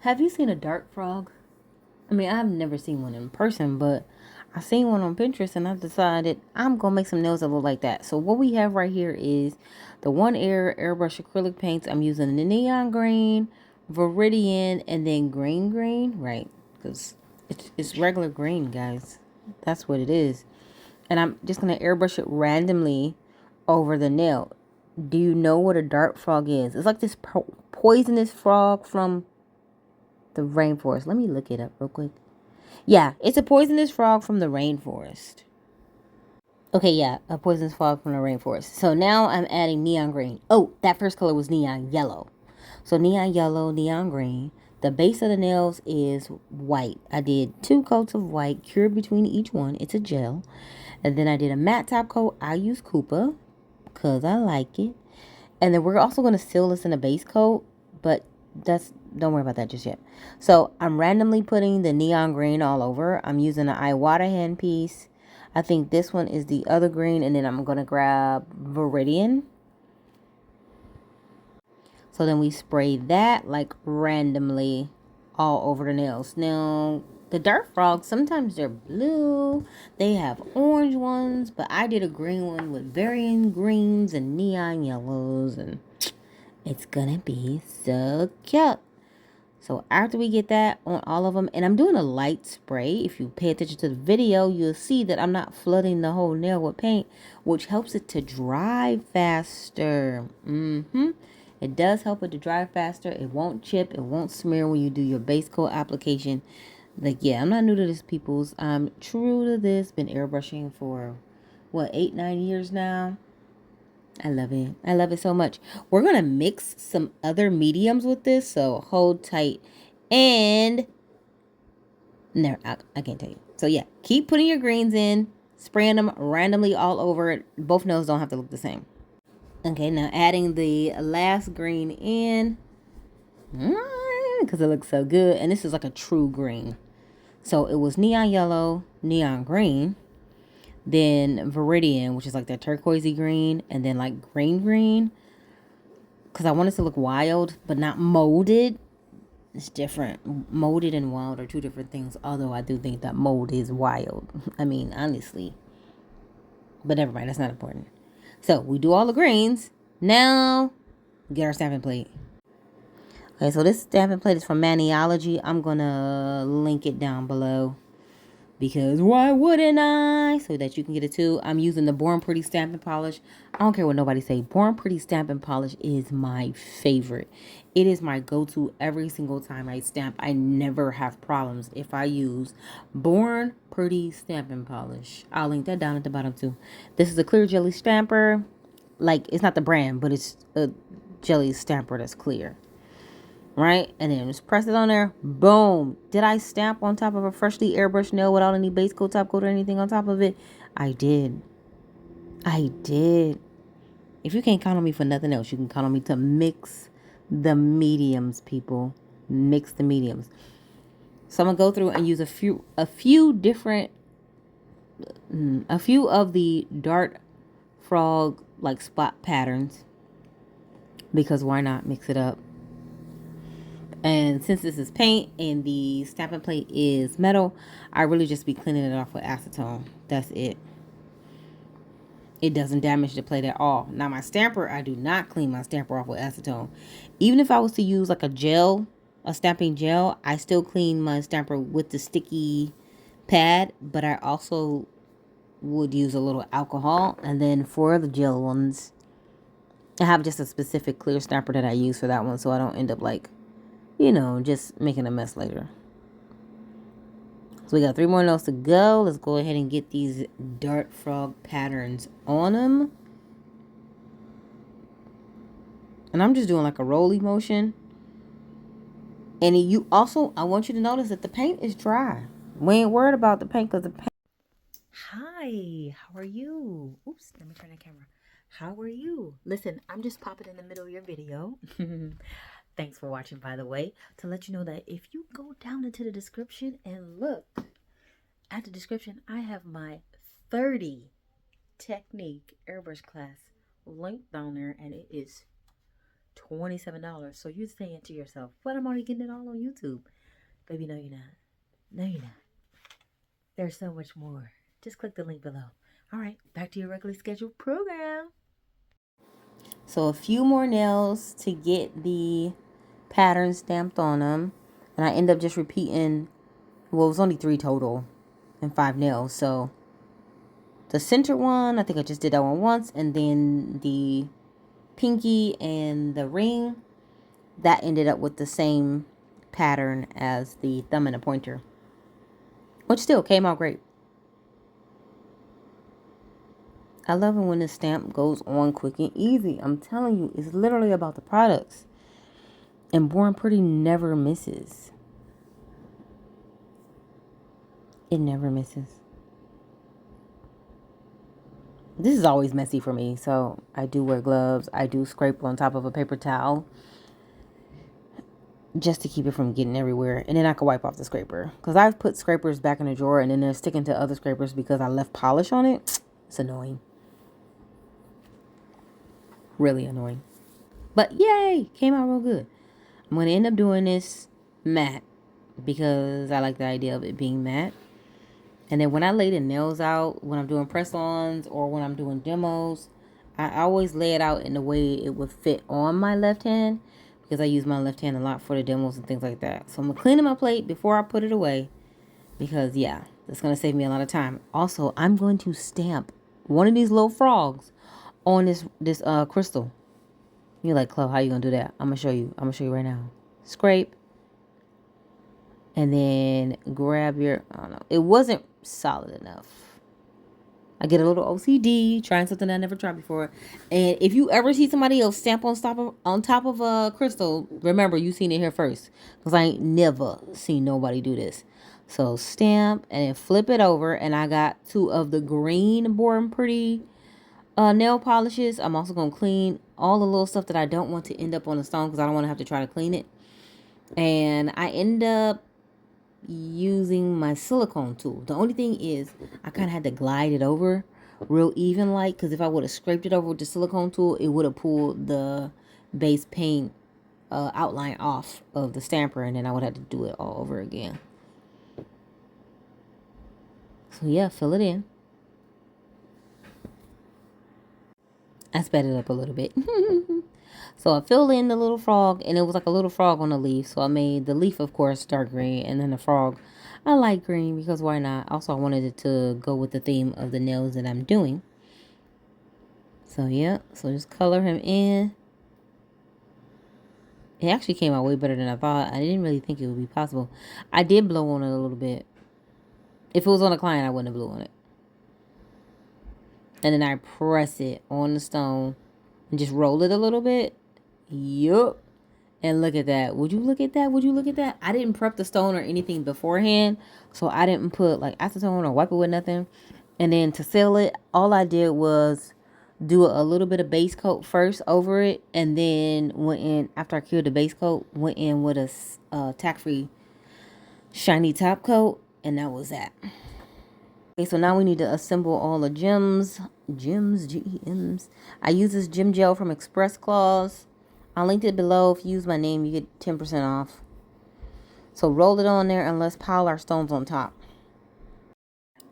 Have you seen a dart frog? I mean, I've never seen one in person, but I seen one on Pinterest and I decided I'm going to make some nails that look like that. So what we have right here is the One Air Airbrush acrylic paints. I'm using the neon green, Viridian, and then green, right? Because it's regular green, guys. That's what it is. And I'm just going to airbrush it randomly over the nail. Do you know what a dart frog is? It's like this poisonous frog from the rainforest. Let me look it up real quick. Yeah, it's a poisonous frog from the rainforest. Okay, yeah, a poisonous frog from the rainforest. So now I'm adding neon green. Oh, that first color was neon yellow. So neon yellow, neon green. The base of the nails is white. I did 2 coats of white, cured between each one. It's a gel. And then I did a matte top coat. I use Koopa because I like it. And then we're also going to seal this in a base coat, but don't worry about that just yet. So I'm randomly putting the neon green all over. I'm using an Iwata hand piece. I think this one is the other green, and then I'm going to grab Viridian. So then we spray that like randomly all over the nails. Now, the dart frogs, sometimes they're blue. They have orange ones, but I did a green one with varying greens and neon yellows, and it's gonna be so cute. So after we get that on all of them, and I'm doing a light spray. If you pay attention to the video, you'll see that I'm not flooding the whole nail with paint, which helps it to dry faster. It does help it to dry faster. It won't chip. It won't smear when you do your base coat application. Like, yeah, I'm not new to this, peoples. I'm true to this. Been airbrushing for, what, 8, 9 years now. I love it. I love it so much. We're going to mix some other mediums with this, so hold tight. And no, I can't tell you. So yeah, keep putting your greens in, spraying them randomly all over it. Both nails don't have to look the same. Okay, now adding the last green in because it looks so good. And this is like a true green. So it was neon yellow, neon green, then Viridian, which is like that turquoisey green, and then like green. Because I want it to look wild, but not molded. It's different. Molded and wild are 2 different things. Although I do think that mold is wild. I mean, honestly. But never mind. That's not important. So we do all the greens. Now, get our stamping plate. Okay, so this stamping plate is from Maniology. I'm going to link it down below. Because why wouldn't I? So that you can get it too. I'm using the Born Pretty stamping polish. I don't care what nobody say. Born Pretty stamping polish is my favorite. It is my go-to every single time I stamp. I never have problems if I use Born Pretty stamping polish. I'll link that down at the bottom too. This is a clear jelly stamper. Like, it's not the brand, but it's a jelly stamper that's clear. Right? And then just press it on there. Boom. Did I stamp on top of a freshly airbrushed nail without any base coat, top coat, or anything on top of it? I did. I did. If you can't count on me for nothing else, you can count on me to mix the mediums, people. Mix the mediums. So I'm going to go through and use a few of the dart frog like spot patterns. Because why not mix it up? And since this is paint and the stamping plate is metal, I really just be cleaning it off with acetone. That's it. It doesn't damage the plate at all. Now my stamper, I do not clean my stamper off with acetone. Even if I was to use like a gel, a stamping gel, I still clean my stamper with the sticky pad. But I also would use a little alcohol. And then for the gel ones, I have just a specific clear stamper that I use for that one. So I don't end up like, just making a mess later. So we got 3 more nails to go. Let's go ahead and get these dart frog patterns on them. And I'm just doing like a rolly motion. And I want you to notice that the paint is dry. We ain't worried about the paint because the paint. Hi, how are you? Oops, let me turn the camera. How are you? Listen, I'm just popping in the middle of your video. Thanks for watching, by the way, to let you know that if you go down into the description and look at the description, I have my 30 technique airbrush class linked down there, and it is $27. So you're saying to yourself, but I'm already getting it all on YouTube. Baby, no, you're not. No, you're not. There's so much more. Just click the link below. All right, back to your regularly scheduled program. So a few more nails to get the pattern stamped on them. And I end up just repeating, well, it was only 3 total and 5 nails. So the center one, I think I just did that one once. And then the pinky and the ring, that ended up with the same pattern as the thumb and the pointer, which still came out great. I love it when the stamp goes on quick and easy. I'm telling you, it's literally about the products. And Born Pretty never misses. It never misses. This is always messy for me, so I do wear gloves. I do scrape on top of a paper towel just to keep it from getting everywhere. And then I can wipe off the scraper. Because I've put scrapers back in the drawer and then they're sticking to other scrapers because I left polish on it. It's annoying. Really annoying. But yay! Came out real good. I'm going to end up doing this matte because I like the idea of it being matte. And then when I lay the nails out, when I'm doing press-ons or when I'm doing demos, I always lay it out in the way it would fit on my left hand because I use my left hand a lot for the demos and things like that. So I'm going to clean my plate before I put it away because, yeah, that's going to save me a lot of time. Also, I'm going to stamp one of these little frogs on this crystal. You're like, Chloe, how you going to do that? I'm going to show you. I'm going to show you right now. Scrape. And then grab your, I don't know. It wasn't solid enough. I get a little OCD trying something I never tried before. And if you ever see somebody else stamp on top of a crystal, remember you seen it here first. Because I ain't never seen nobody do this. So stamp and then flip it over. And I got 2 of the green Born Pretty nail polishes. I'm also going to clean all the little stuff that I don't want to end up on the stone because I don't want to have to try to clean it. And I end up using my silicone tool. The only thing is I kind of had to glide it over real even like, because if I would have scraped it over with the silicone tool, it would have pulled the base paint outline off of the stamper, and then I would have to do it all over again. So yeah, fill it in. I sped it up a little bit. So I filled in the little frog, and it was like a little frog on a leaf. So I made the leaf, of course, dark green, and then the frog, I like green because why not? Also, I wanted it to go with the theme of the nails that I'm doing. So yeah, so just color him in. It actually came out way better than I thought. I didn't really think it would be possible. I did blow on it a little bit. If it was on a client, I wouldn't have blew on it. And then I press it on the stone and just roll it a little bit. Yup. And look at that. Would you look at that? Would you look at that? I didn't prep the stone or anything beforehand. So I didn't put like acetone or wipe it with nothing. And then to seal it, all I did was do a little bit of base coat first over it. And then went in, after I cured the base coat, went in with a tack-free shiny top coat. And that was that. Okay, so now we need to assemble all the gems. Gems. I use this gem gel from Express Claws. I'll link it below. If you use my name, you get 10% off. So roll it on there and let's pile our stones on top.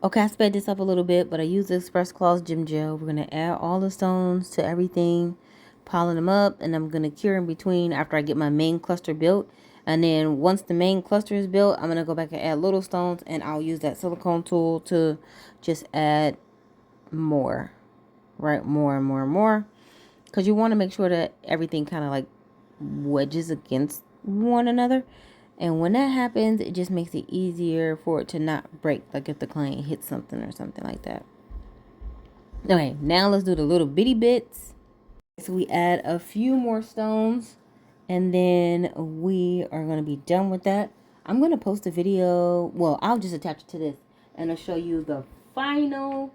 Okay, I sped this up a little bit, but I use the Express Claws gem gel. We're going to add all the stones to everything, piling them up, and I'm going to cure in between after I get my main cluster built. And then once the main cluster is built, I'm going to go back and add little stones, and I'll use that silicone tool to just add more, right? More and more and more. Because you want to make sure that everything kind of like wedges against one another. And when that happens, it just makes it easier for it to not break. Like if the client hits something or something like that. Okay, now let's do the little bitty bits. So we add a few more stones. And then we are going to be done with that. I'm going to post a video. Well, I'll just attach it to this. And I'll show you the final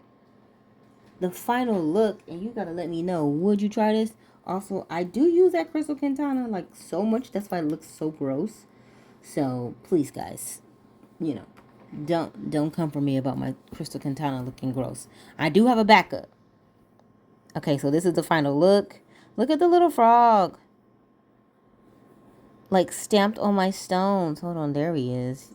look, and you gotta let me know, would you try this? Also, I do use that Crystal Quintana like so much, that's why it looks so gross. So please guys, you know, don't come for me about my Crystal Quintana looking gross. I do have a backup. Okay, so this is the final look. Look at the little frog. like stamped on my stones. Hold on, there he is.